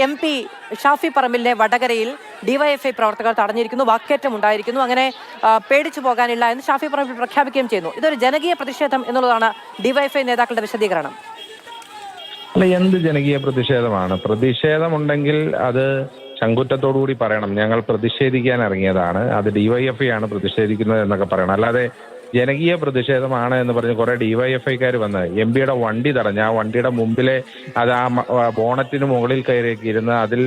MP Shafi പറമ്പിലിനെ വടകരയിൽ DYFI പ്രവർത്തകർ തടഞ്ഞിരിക്കുന്നു. വാക്കേറ്റം ഉണ്ടായിരിക്കുന്നു. അങ്ങനെ പേടിച്ചു പോകാനില്ല എന്ന് ഷാഫി പറമ്പിൽ പ്രഖ്യാപിക്കുകയും ചെയ്യുന്നു. ഇതൊരു ജനകീയ പ്രതിഷേധം എന്നുള്ളതാണ് ഡിവൈഎഫ്ഐ നേതാക്കളുടെ വിശദീകരണം. അല്ല, എന്ത് ജനകീയ പ്രതിഷേധമാണ്? പ്രതിഷേധമുണ്ടെങ്കിൽ അത് ചങ്കുറ്റത്തോടുകൂടി പറയണം. ഞങ്ങൾ പ്രതിഷേധിക്കാൻ ഇറങ്ങിയതാണ്, അത് ഡിവൈഎഫ്ഐ ആണ് പ്രതിഷേധിക്കുന്നത് എന്നൊക്കെ പറയണം. അല്ലാതെ ജനകീയ പ്രതിഷേധമാണ് എന്ന് പറഞ്ഞ് കുറെ ഡിവൈഎഫ്ഐക്കാർ വന്ന് MP-യുടെ വണ്ടി തടഞ്ഞ് ആ വണ്ടിയുടെ മുമ്പിലെ അത് ആ ബോണറ്റിന് മുകളിൽ കയറിയൊക്കെ ഇരുന്ന് അതിൽ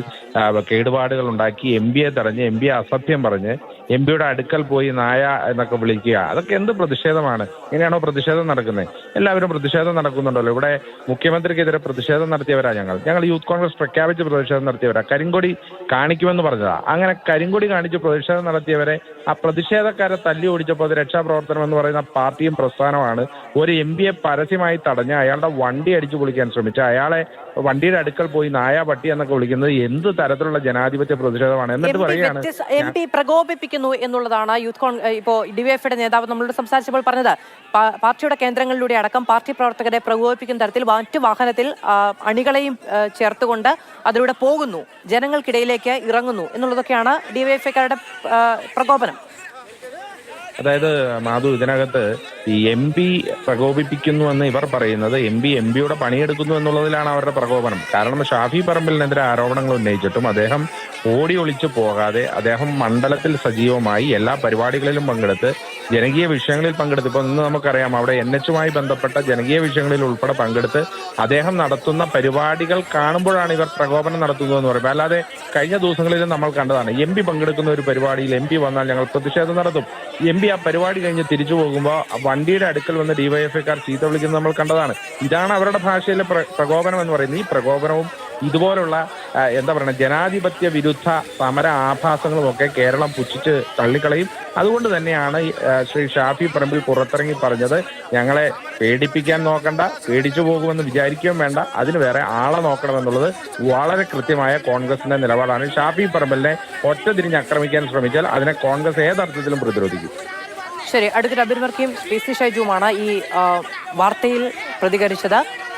കേടുപാടുകൾ ഉണ്ടാക്കി MP-യെ തടഞ്ഞ് MP-യെ അസഭ്യം പറഞ്ഞ് MP-യുടെ അടുക്കൽ പോയി നായ എന്നൊക്കെ വിളിക്കുക. അതൊക്കെ എന്ത് പ്രതിഷേധമാണ്? ഇങ്ങനെയാണോ പ്രതിഷേധം നടക്കുന്നത്? എല്ലാവരും പ്രതിഷേധം നടക്കുന്നുണ്ടല്ലോ. ഇവിടെ മുഖ്യമന്ത്രിക്കെതിരെ പ്രതിഷേധം നടത്തിയവരാ ഞങ്ങൾ യൂത്ത് കോൺഗ്രസ് പ്രഖ്യാപിച്ച് പ്രതിഷേധം നടത്തിയവരാ. കരിങ്കൊടി കാണിക്കുമെന്ന് പറഞ്ഞതാ. അങ്ങനെ കരിങ്കൊടി കാണിച്ച് പ്രതിഷേധം നടത്തിയവരെ ആ പ്രതിഷേധക്കാരെ തല്ലി ഓടിച്ചപ്പോൾ അത് രക്ഷാപ്രവർത്തനം എന്ന് പറയുന്ന പാർട്ടിയും പ്രസ്ഥാനമാണ് ഒരു MP-യെ പരസ്യമായി തടഞ്ഞ് അയാളുടെ വണ്ടി അടിച്ചു പൊളിക്കാൻ ശ്രമിച്ച അയാളെ വണ്ടിയുടെ അടുക്കൽ പോയി നായ പട്ടി എന്നൊക്കെ വിളിക്കുന്നത് എന്ത് തരത്തിലുള്ള ജനാധിപത്യ പ്രതിഷേധമാണ്? എന്നിട്ട് പറയുകയാണ് MP പ്രകോപിപ്പിക്കുന്നു എന്നുള്ളതാണ് ഇപ്പോൾ ഡിവൈഎഫ്ഐയുടെ നേതാവ് നമ്മളോട് സംസാരിച്ചപ്പോൾ പറഞ്ഞത്. പാർട്ടിയുടെ കേന്ദ്രങ്ങളിലൂടെ അടക്കം പാർട്ടി പ്രവർത്തകരെ പ്രകോപിപ്പിക്കുന്ന തരത്തിൽ മറ്റു വാഹനത്തിൽ അണികളെയും ചേർത്തുകൊണ്ട് അതിലൂടെ പോകുന്നു, ജനങ്ങൾക്കിടയിലേക്ക് ഇറങ്ങുന്നു എന്നുള്ളതൊക്കെയാണ് ഡിവൈഎഫ്ഐക്കാരുടെ പ്രകോപനം. അതായത് മാധു, ഇതിനകത്ത് ഈ MP പ്രകോപിപ്പിക്കുന്നുവെന്ന് ഇവർ പറയുന്നത് MP-യുടെ പണിയെടുക്കുന്നു എന്നുള്ളതിലാണ് അവരുടെ പ്രകോപനം. കാരണം ഷാഫി പറമ്പിലിനെതിരെ ആരോപണങ്ങൾ ഉന്നയിച്ചിട്ടും അദ്ദേഹം ഓടി ഒളിച്ചു പോകാതെ അദ്ദേഹം മണ്ഡലത്തിൽ സജീവമായി എല്ലാ പരിപാടികളിലും പങ്കെടുത്ത് ജനകീയ വിഷയങ്ങളിൽ പങ്കെടുത്ത് ഇപ്പോൾ ഇന്ന് നമുക്കറിയാം അവിടെ NH-മായി ബന്ധപ്പെട്ട ജനകീയ വിഷയങ്ങളിൽ ഉൾപ്പെടെ പങ്കെടുത്ത് അദ്ദേഹം നടത്തുന്ന പരിപാടികൾ കാണുമ്പോഴാണ് ഇവർ പ്രകോപനം നടത്തുന്നതെന്ന് പറയുന്നത്. അല്ലാതെ കഴിഞ്ഞ ദിവസങ്ങളിലും നമ്മൾ കണ്ടതാണ് MP പങ്കെടുക്കുന്ന ഒരു പരിപാടിയിൽ MP വന്നാൽ ഞങ്ങൾ പ്രതിഷേധം നടത്തും. MP ആ പരിപാടി കഴിഞ്ഞ് തിരിച്ചു പോകുമ്പോൾ വണ്ടിയുടെ അടുക്കൽ വന്ന് ഡിവൈഎഫ്ഐക്കാർ ചീത്ത വിളിക്കുന്നത് നമ്മൾ കണ്ടതാണ്. ഇതാണ് അവരുടെ ഭാഷയിലെ പ്രകോപനം എന്ന് പറയുന്നത്. ഈ പ്രകോപനവും ഇതുപോലുള്ള എന്താ പറയുക ജനാധിപത്യ വിരുദ്ധ സമര ആഭാസങ്ങളും ഒക്കെ കേരളം പുച്ഛിച്ച് തള്ളിക്കളയും. അതുകൊണ്ട് തന്നെയാണ് ശ്രീ ഷാഫി പറമ്പിൽ പുറത്തിറങ്ങി പറഞ്ഞത്, ഞങ്ങളെ പേടിപ്പിക്കാൻ നോക്കണ്ട, പേടിച്ചു പോകുമെന്ന് വിചാരിക്കുകയും വേണ്ട, അതിന് വേറെ ആളെ നോക്കണമെന്നുള്ളത് വളരെ കൃത്യമായ കോൺഗ്രസിന്റെ നിലപാടാണ്. ഷാഫി പറമ്പിലിനെ ഒറ്റ തിരിഞ്ഞ് ആക്രമിക്കാൻ ശ്രമിച്ചാൽ അതിനെ കോൺഗ്രസ് ഏതർത്ഥത്തിലും പ്രതിരോധിക്കും. ശരി, അടുത്തൊരു അബിൻ വർക്കിയും PC ഷൈജുവുമാണ് ഈ വാർത്തയിൽ പ്രതികരിച്ചത്.